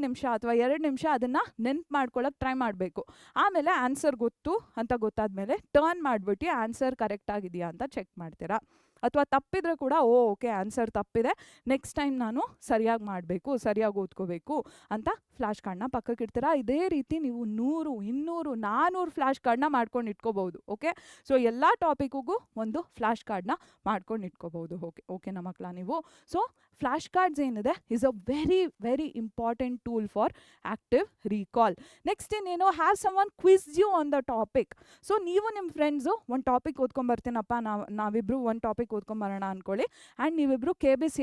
ನಿಮಿಷ ಅಥವಾ 2 ನಿಮಿಷ ಅದನ್ನು ನೆನ್ಪು ಮಾಡ್ಕೊಳ್ಳೋಕೆ ಟ್ರೈ ಮಾಡಬೇಕು. ಆಮೇಲೆ ಆನ್ಸರ್ ಗೊತ್ತು ಅಂತ ಗೊತ್ತಾದ್ಮೇಲೆ ಟರ್ನ್ ಮಾಡಿಬಿಟ್ಟು ಆನ್ಸರ್ ಕರೆಕ್ಟ್ ಆಗಿದೆಯಾ ಅಂತ ಚೆಕ್ ಮಾಡ್ತೀರಾ. ಅಥವಾ ತಪ್ಪಿದ್ರೆ ಕೂಡ ಓಕೆ ಆನ್ಸರ್ ತಪ್ಪಿದೆ, ನೆಕ್ಸ್ಟ್ ಟೈಮ್ ನಾನು ಸರಿಯಾಗಿ ಮಾಡಬೇಕು, ಸರಿಯಾಗಿ ಓದ್ಕೋಬೇಕು ಅಂತ ಫ್ಲ್ಯಾಶ್ ಕಾರ್ಡ್ನ ಪಕ್ಕಕ್ಕೆ ಇಡ್ತೀರಾ. ಇದೇ ರೀತಿ ನೀವು 100, 200, 400 ಫ್ಲ್ಯಾಶ್ ಕಾರ್ಡ್ನ ಮಾಡ್ಕೊಂಡು ಇಟ್ಕೋಬಹುದು. ಓಕೆ, ಸೊ ಎಲ್ಲ ಟಾಪಿಕ್ಕಿಗೂ ಒಂದು ಫ್ಲ್ಯಾಶ್ ಕಾರ್ಡ್ನ ಮಾಡ್ಕೊಂಡು ಇಟ್ಕೋಬಹುದು. ಓಕೆನಾ ಮಕ್ಕಳ ನೀವು? ಸೊ ಫ್ಲ್ಯಾಶ್ ಕಾರ್ಡ್ಸ್ ಏನಿದೆ is a very very important tool for active recall. Next ಇನ್ನೇನು, have someone quiz you on the topic. So ನೀವು ನಿಮ್ಮ ಫ್ರೆಂಡ್ಸು ಒಂದು ಟಾಪಿಕ್ ಓದ್ಕೊಂಬರ್ತೀನಪ್ಪ, ನಾವಿಬ್ರು ಒಂದು ಟಾಪಿಕ್ ಓದ್ಕೊಂಬರೋಣ ಅಂದ್ಕೊಳ್ಳಿ, ಆ್ಯಂಡ್ ನೀವಿಬ್ರು KBC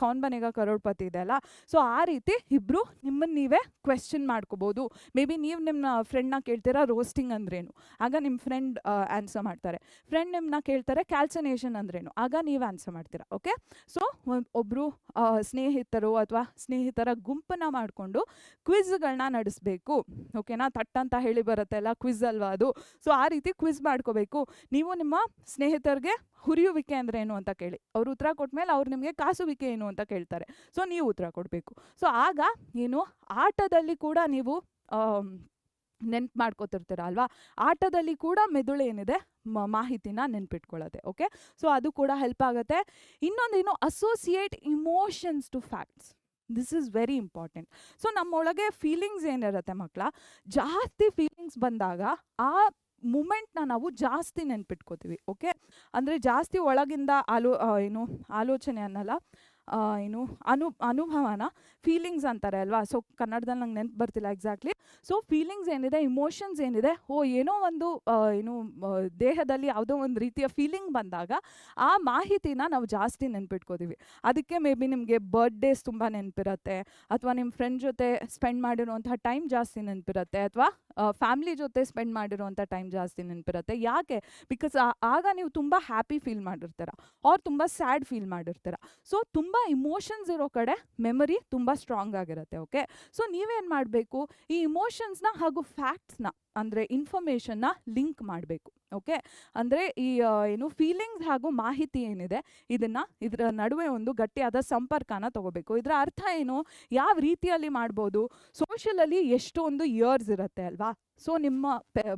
ಕೌನ್ ಬನೇಗಾ ಕರೋಡ್ಪತಿ ಇದೆ ಅಲ್ಲ, ಸೊ ಆ ರೀತಿ ಇಬ್ಬರು ನಿಮ್ಮನ್ನು ನೀವೇ ಕ್ವೆಶ್ಚನ್ ಮಾಡ್ಕೋಬೋದು. ಮೇ ಬಿ ನೀವು ನಿಮ್ಮ ಫ್ರೆಂಡ್ನ ಕೇಳ್ತೀರಾ ರೋಸ್ಟಿಂಗ್ ಅಂದ್ರೇನು, ಆಗ ನಿಮ್ಮ ಫ್ರೆಂಡ್ ಆನ್ಸರ್ ಮಾಡ್ತಾರೆ. ಫ್ರೆಂಡ್ ನಿಮ್ಮನ್ನ ಕೇಳ್ತಾರೆ ಕ್ಯಾಲ್ಸಿನೇಷನ್ ಅಂದ್ರೇನು, ಆಗ ನೀವು ಆನ್ಸರ್ ಮಾಡ್ತೀರಾ. ಓಕೆ, ಸೊ ಒಬ್ಬರು ಸ್ನೇಹಿತರು ಅಥವಾ ಸ್ನೇಹಿತರ ಗುಂಪನ್ನ ಮಾಡಿಕೊಂಡು ಕ್ವಿಜ್ಗಳನ್ನ ನಡೆಸಬೇಕು. ಓಕೆನಾ, ತಟ್ಟಂತ ಹೇಳಿ ಬರುತ್ತೆಲ್ಲ ಕ್ವಿಜ್ ಅಲ್ವಾ ಅದು. ಸೊ ಆ ರೀತಿ ಕ್ವಿಜ್ ಮಾಡ್ಕೋಬೇಕು. ನೀವು ನಿಮ್ಮ ಸ್ನೇಹಿತರಿಗೆ ಹುರಿಯುವಿಕೆ ಅಂದ್ರೆ ಏನು ಅಂತ ಕೇಳಿ, ಅವ್ರು ಉತ್ತರ ಕೊಟ್ಮೇಲೆ ಅವ್ರು ನಿಮಗೆ ಕಾಸುವಿಕೆ ಏನು ಅಂತ ಕೇಳ್ತಾರೆ, ಸೊ ನೀವು ಉತ್ತರ ಕೊಡಬೇಕು. ಸೊ ಆಗ ಏನು, ಆಟದಲ್ಲಿ ಕೂಡ ನೀವು ನೆನ್ಪು ಮಾಡ್ಕೋತಿರ್ತೀರ ಅಲ್ವಾ, ಆಟದಲ್ಲಿ ಕೂಡ ಮೆದುಳು ಏನಿದೆ ಮಾಹಿತಿನ ನೆನ್ಪಿಟ್ಕೊಳ್ಳುತ್ತೆ. ಓಕೆ, ಸೊ ಅದು ಕೂಡ ಹೆಲ್ಪ್ ಆಗುತ್ತೆ. ಇನ್ನೊಂದೇನು, associate emotions to facts. This is very important. So ನಮ್ಮೊಳಗೆ ಫೀಲಿಂಗ್ಸ್ ಏನಿರುತ್ತೆ ಮಕ್ಕಳ, ಜಾಸ್ತಿ ಫೀಲಿಂಗ್ಸ್ ಬಂದಾಗ ಆ ಮೂಮೆಂಟ್ನ ನಾವು ಜಾಸ್ತಿ ನೆನ್ಪಿಟ್ಕೋತೀವಿ. ಓಕೆ, ಅಂದರೆ ಜಾಸ್ತಿ ಒಳಗಿಂದ ಆಲೋಚನೆ ಅನ್ನಲ್ಲ, ಅನುಭವನ ಫೀಲಿಂಗ್ಸ್ ಅಂತಾರೆ ಅಲ್ವಾ. ಸೊ ಕನ್ನಡದಲ್ಲಿ ನಂಗೆ ನೆನ್ಪು ಬರ್ತಿಲ್ಲ ಎಕ್ಸಾಕ್ಟ್ಲಿ. ಸೊ ಫೀಲಿಂಗ್ಸ್ ಏನಿದೆ, ಇಮೋಷನ್ಸ್ ಏನಿದೆ, ಏನೋ ಒಂದು ದೇಹದಲ್ಲಿ ಯಾವುದೋ ಒಂದು ರೀತಿಯ ಫೀಲಿಂಗ್ ಬಂದಾಗ ಆ ಮಾಹಿತಿನ ನಾವು ಜಾಸ್ತಿ ನೆನ್ಪಿಟ್ಕೋತೀವಿ. ಅದಕ್ಕೆ ಮೇ ಬಿ ನಿಮಗೆ ಬರ್ಡೇಸ್ ತುಂಬ ನೆನಪಿರುತ್ತೆ, ಅಥವಾ ನಿಮ್ಮ ಫ್ರೆಂಡ್ ಜೊತೆ ಸ್ಪೆಂಡ್ ಮಾಡಿರುವಂಥ ಟೈಮ್ ಜಾಸ್ತಿ ನೆನಪಿರುತ್ತೆ, ಅಥವಾ ಫ್ಯಾಮ್ಲಿ ಜೊತೆ ಸ್ಪೆಂಡ್ ಮಾಡಿರುವಂಥ ಟೈಮ್ ಜಾಸ್ತಿ ನೆನಪಿರುತ್ತೆ. ಯಾಕೆ? ಬಿಕಾಸ್ ಆಗ ನೀವು ತುಂಬ ಹ್ಯಾಪಿ ಫೀಲ್ ಮಾಡಿರ್ತೀರ, ಅವ್ರು ತುಂಬ ಸ್ಯಾಡ್ ಫೀಲ್ ಮಾಡಿರ್ತೀರ. ಸೊ ತುಂಬ ಇಮೋಷನ್ಸ್ ಇರೋ ಕಡೆ ಮೆಮರಿ ತುಂಬ ಸ್ಟ್ರಾಂಗ್ ಆಗಿರುತ್ತೆ. ಓಕೆ, ಸೊ ನೀವೇನು ಮಾಡಬೇಕು, ಈ ಇಮೋಷನ್ಸ್ನ ಹಾಗೂ ಫ್ಯಾಕ್ಟ್ಸ್ನ ಅಂದರೆ ಇನ್ಫಾರ್ಮೇಷನ್ನ ಲಿಂಕ್ ಮಾಡಬೇಕು. ಓಕೆ, ಅಂದರೆ ಈ ಫೀಲಿಂಗ್ಸ್ ಹಾಗೂ ಮಾಹಿತಿ ಏನಿದೆ ಇದರ ನಡುವೆ ಒಂದು ಗಟ್ಟಿಯಾದ ಸಂಪರ್ಕನ ತಗೋಬೇಕು. ಇದರ ಅರ್ಥ ಏನು, ಯಾವ ರೀತಿಯಲ್ಲಿ ಮಾಡ್ಬೋದು, ಸೋಷಿಯಲಲ್ಲಿ ಎಷ್ಟೊಂದು ಇಯರ್ಸ್ ಇರುತ್ತೆ ಅಲ್ವಾ. ಸೊ ನಿಮ್ಮ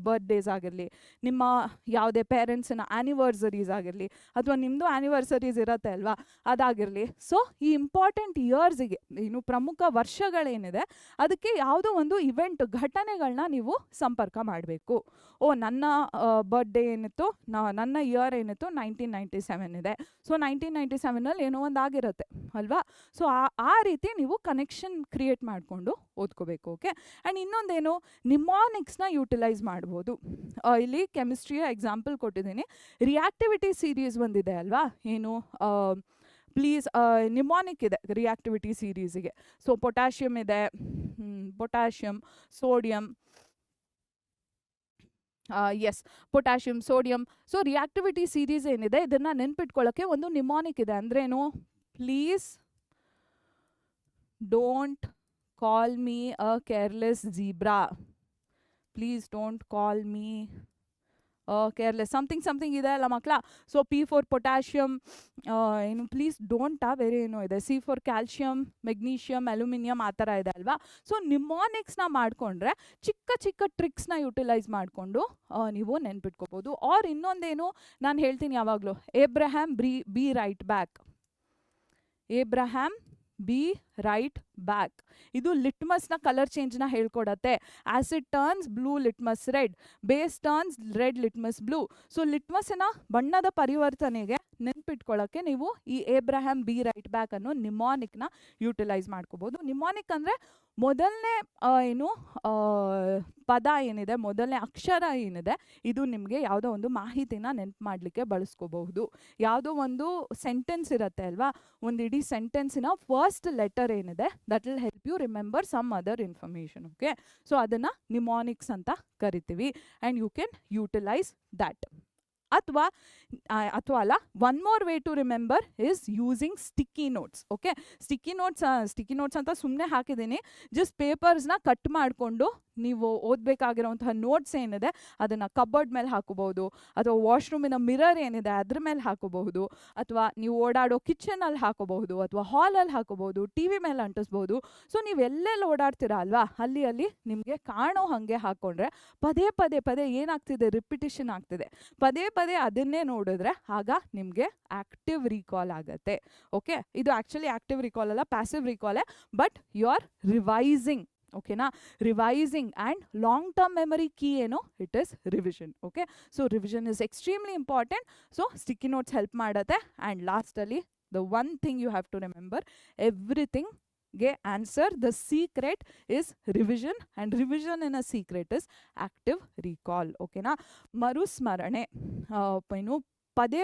ಬರ್ಡೇಸ್ ಆಗಿರಲಿ, ನಿಮ್ಮ ಯಾವುದೇ ಪೇರೆಂಟ್ಸಿನ ಆ್ಯನಿವರ್ಸರೀಸ್ ಆಗಿರಲಿ, ಅಥವಾ ನಿಮ್ಮದು ಆ್ಯನಿವರ್ಸರೀಸ್ ಇರುತ್ತೆ ಅಲ್ವಾ ಅದಾಗಿರಲಿ. ಸೊ ಈ ಇಂಪಾರ್ಟೆಂಟ್ ಇಯರ್ಸಿಗೆ ಪ್ರಮುಖ ವರ್ಷಗಳೇನಿದೆ ಅದಕ್ಕೆ ಯಾವುದೋ ಒಂದು ಇವೆಂಟ್ ಘಟನೆಗಳನ್ನ ನೀವು ಸಂಪರ್ಕ ಮಾಡಬೇಕು. ನನ್ನ ಬರ್ಡೇ ಏನಿತ್ತು, ನನ್ನ ಇಯರ್ ಏನಿತ್ತು 1997 ಇದೆ, ಸೊ 1997ನಲ್ಲಿ ಏನೋ ಒಂದು ಆಗಿರುತ್ತೆ ಅಲ್ವಾ. ಸೊ ಆ ರೀತಿ ನೀವು ಕನೆಕ್ಷನ್ ಕ್ರಿಯೇಟ್ ಮಾಡಿಕೊಂಡು ಓದ್ಕೋಬೇಕು. ಓಕೆ, ಆ್ಯಂಡ್ ಇನ್ನೊಂದೇನು, ನಿಮಾನಿಕ್ಸ್ನ ಯೂಟಿಲೈಸ್ ಮಾಡ್ಬೋದು. ಇಲ್ಲಿ ಕೆಮಿಸ್ಟ್ರಿಯ ಎಕ್ಸಾಂಪಲ್ ಕೊಟ್ಟಿದ್ದೀನಿ. ರಿಯಾಕ್ಟಿವಿಟಿ ಸೀರೀಸ್ ಬಂದಿದೆ ಅಲ್ವಾ, ಏನು ಪ್ಲೀಸ್ ನಿಮಾನಿಕ್ ಇದೆ ರಿಯಾಕ್ಟಿವಿಟಿ ಸೀರೀಸಿಗೆ. ಸೊ ಪೊಟ್ಯಾಷಿಯಮ್ ಇದೆ, potassium, sodium, potassium, sodium. So reactivity series ಏನಿದೆ ಇದನ್ನು ನೆನ್ಪಿಟ್ಕೊಳ್ಳೋಕ್ಕೆ ಒಂದು ನಿಮಾನಿಕ್ ಇದೆ. ಅಂದ್ರೇನು, please don't call me a careless zebra, please don't call me careless something ಇದೆ ಅಲ್ಲ ಮಕ್ಕಳ. So P for potassium, please don't ಬೇರೆ ಏನೋ ಇದೆ, C for calcium, magnesium, aluminium, ಆ ಥರ ಇದೆ ಅಲ್ವಾ. ಸೊ ನಿಮಾನಿಕ್ಸ್ನ ಮಾಡಿಕೊಂಡ್ರೆ ಚಿಕ್ಕ ಚಿಕ್ಕ ಟ್ರಿಕ್ಸ್ನ ಯುಟಿಲೈಸ್ ಮಾಡಿಕೊಂಡು ನೀವು ನೆನ್ಪಿಟ್ಕೋಬೋದು. ಆರ್ ಇನ್ನೊಂದೇನು ನಾನು ಹೇಳ್ತೀನಿ ಯಾವಾಗಲೂ, Abraham be right back, Abraham be right back. ಇದು ಲಿಟ್ಮಸ್ನ ಕಲರ್ ಚೇಂಜ್ನ ಹೇಳ್ಕೊಡತ್ತೆ. Acid turns blue, litmus red, base turns red, litmus blue. So ಲಿಟ್ಮಸ್ನ ಬಣ್ಣದ ಪರಿವರ್ತನೆಗೆ ನೆನ್ಪಿಟ್ಕೊಳ್ಳೋಕ್ಕೆ ನೀವು ಈ ಏಬ್ರಹಾಮ್ ಬಿ ರೈಟ್ ಬ್ಯಾಕ್ ಅನ್ನೋ ನಿಮಾನಿಕ್ನ ಯೂಟಿಲೈಸ್ ಮಾಡ್ಕೋಬೋದು. ನಿಮಾನಿಕ್ ಅಂದರೆ ಮೊದಲನೇ ಪದ ಏನಿದೆ, ಮೊದಲನೇ ಅಕ್ಷರ ಏನಿದೆ, ಇದು ನಿಮಗೆ ಯಾವುದೋ ಒಂದು ಮಾಹಿತಿನ ನೆನ್ಪು ಮಾಡಲಿಕ್ಕೆ ಬಳಸ್ಕೋಬಹುದು. ಯಾವುದೋ ಒಂದು ಸೆಂಟೆನ್ಸ್ ಇರುತ್ತೆ ಅಲ್ವಾ, ಒಂದು ಇಡೀ ಸೆಂಟೆನ್ಸಿನ ಫಸ್ಟ್ ಲೆಟರ್ ಏನಿದೆ that will help you remember some other information. Okay, so ಅದನ್ನು ನಿಮಾನಿಕ್ಸ್ ಅಂತ ಕರಿತೀವಿ, and you can utilise that. ಅಥವಾ ಅಲ್ಲ, one more way to remember is using sticky notes. Okay, sticky notes ಅಂತ ಸುಮ್ಮನೆ ಹಾಕಿದ್ದೀನಿ. ಜಸ್ಟ್ ಪೇಪರ್ಸ್ನ ಕಟ್ ಮಾಡಿಕೊಂಡು ನೀವು ಓದಬೇಕಾಗಿರೋಂತಹ ನೋಟ್ಸ್ ಏನಿದೆ ಅದನ್ನು ಕಬೋರ್ಡ್ ಮೇಲೆ ಹಾಕೋಬಹುದು, ಅಥವಾ ವಾಶ್ರೂಮಿನ ಮಿರರ್ ಏನಿದೆ ಅದ್ರ ಮೇಲೆ ಹಾಕೋಬಹುದು, ಅಥವಾ ನೀವು ಓಡಾಡೋ ಕಿಚನಲ್ಲಿ ಹಾಕೋಬಹುದು, ಅಥವಾ ಹಾಲಲ್ಲಿ ಹಾಕೋಬಹುದು, ಟಿ ವಿ ಮೇಲೆ ಅಂಟಿಸ್ಬೋದು. ಸೊ ನೀವು ಎಲ್ಲೆಲ್ಲಿ ಓಡಾಡ್ತೀರಾ ಅಲ್ವಾ, ಅಲ್ಲಿ ನಿಮಗೆ ಕಾಣೋ ಹಾಗೆ ಹಾಕ್ಕೊಂಡ್ರೆ ಪದೇ ಪದೇ ಏನಾಗ್ತಿದೆ, ರಿಪಿಟೇಷನ್ ಆಗ್ತಿದೆ. ಪದೇ ಅದನ್ನೇ ನೋಡಿದ್ರೆ ಆಗ ನಿಮಗೆ ಆಕ್ಟಿವ್ ರೀಕಾಲ್ ಆಗುತ್ತೆ. ಓಕೆ, ಇದು ಆ್ಯಕ್ಚುಲಿ ಆಕ್ಟಿವ್ ರೀಕಾಲ್ ಅಲ್ಲ, ಪ್ಯಾಸಿವ್ ರೀಕಾಲೇ, ಬಟ್ ಯು ಆರ್ ರಿವೈಸಿಂಗ್. ಓಕೆನಾ, revising and long term memory key ಏನು, it is revision. Okay, so revision is extremely important. So sticky notes help ಮಾಡುತ್ತೆ. ಆ್ಯಂಡ್ ಲಾಸ್ಟಲ್ಲಿ the one thing you have to remember, everything ಗೆ answer, the secret is revision, and revision in a secret is active recall. ಓಕೆನಾ, ಮರುಸ್ಮರಣೆ ಏನು ಪದೇ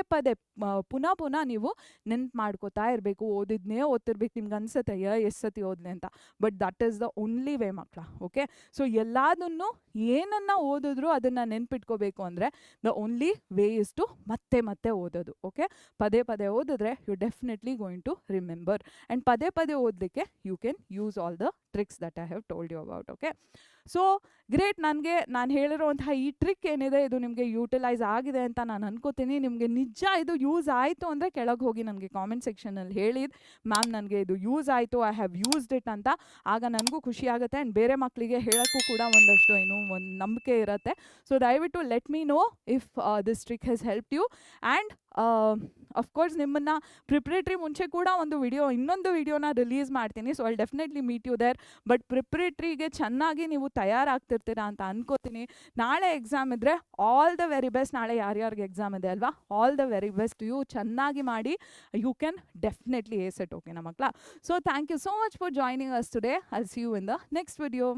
ಪುನಃ ನೀವು ನೆನ್ಪು ಮಾಡ್ಕೋತಾ ಇರಬೇಕು. ಓದಿದ್ನೇ ಓದ್ತಿರ್ಬೇಕು, ನಿಮ್ಗೆ ಅನ್ಸುತ್ತೆ ಎಷ್ಟು ಸತಿ ಓದ್ಲಿ ಅಂತ, but that is the only way ಮಕ್ಕಳ. ಓಕೆ, ಸೊ ಎಲ್ಲದನ್ನು ಏನನ್ನ ಓದಿದ್ರು ಅದನ್ನು ನೆನ್ಪಿಟ್ಕೋಬೇಕು ಅಂದರೆ the only way is to ಮತ್ತೆ ಓದೋದು. ಓಕೆ, ಪದೇ ಓದಿದ್ರೆ you definitely going to remember. And ಪದೇ ಓದಲಿಕ್ಕೆ you can use all the tricks that I have told you about. Okay, so great. ನಾನು ಹೇಳಿರುವಂತಹ ಈ ಟ್ರಿಕ್ ಏನಿದೆ ಇದು ನಿಮಗೆ ಯೂಟಿಲೈಸ್ ಆಗಿದೆ ಅಂತ ನಾನು ಅನ್ಕೋತೀನಿ. ನಿಮಗೆ ನಿಜ ಇದು ಯೂಸ್ ಆಯಿತು ಅಂದರೆ ಕೆಳಗೆ ಹೋಗಿ ನನಗೆ ಕಾಮೆಂಟ್ ಸೆಕ್ಷನಲ್ಲಿ ಹೇಳಿ, ಮ್ಯಾಮ್ ನನಗೆ ಇದು ಯೂಸ್ ಆಯಿತು, ಐ ಹ್ಯಾವ್ ಯೂಸ್ಡ್ ಇಟ್ ಅಂತ. ಆಗ ನನಗೂ ಖುಷಿ ಆಗುತ್ತೆ, ಆ್ಯಂಡ್ ಬೇರೆ ಮಕ್ಕಳಿಗೆ ಹೇಳೋಕ್ಕೂ ಕೂಡ ಒಂದಷ್ಟು ಒಂದು ನಂಬಿಕೆ ಇರುತ್ತೆ. ಸೊ ದಯವಿಟ್ಟು let me know if this trick has help you. And of course ನಿಮ್ಮನ್ನು ಪ್ರಿಪ್ರೇಟ್ರಿ ಮುಂಚೆ ಕೂಡ ಇನ್ನೊಂದು ವಿಡಿಯೋನ ರಿಲೀಸ್ ಮಾಡ್ತೀನಿ. So I definitely meet you there. But ಪ್ರಿಪ್ರೇಟ್ರಿಗೆ ಚೆನ್ನಾಗಿ ನೀವು ತಯಾರಾಗ್ತಿರ್ತೀರಾ ಅಂತ ಅನ್ಕೋತೀನಿ. ನಾಳೆ ಎಕ್ಸಾಮ್ ಇದ್ದರೆ ಆಲ್ ದ ವೆರಿ ಬೆಸ್ಟ್. ನಾಳೆ ಯಾರ್ಯಾರಿಗೆ ಎಕ್ಸಾಮ್ ಇದೆ ಅಲ್ವಾ, all the very best. You ಚೆನ್ನಾಗಿ ಮಾಡಿ, you can definitely ace it. ಓಕೆನಾ ಮಕ್ಕಳ? So thank you so much for joining us today. I will see you in the next video.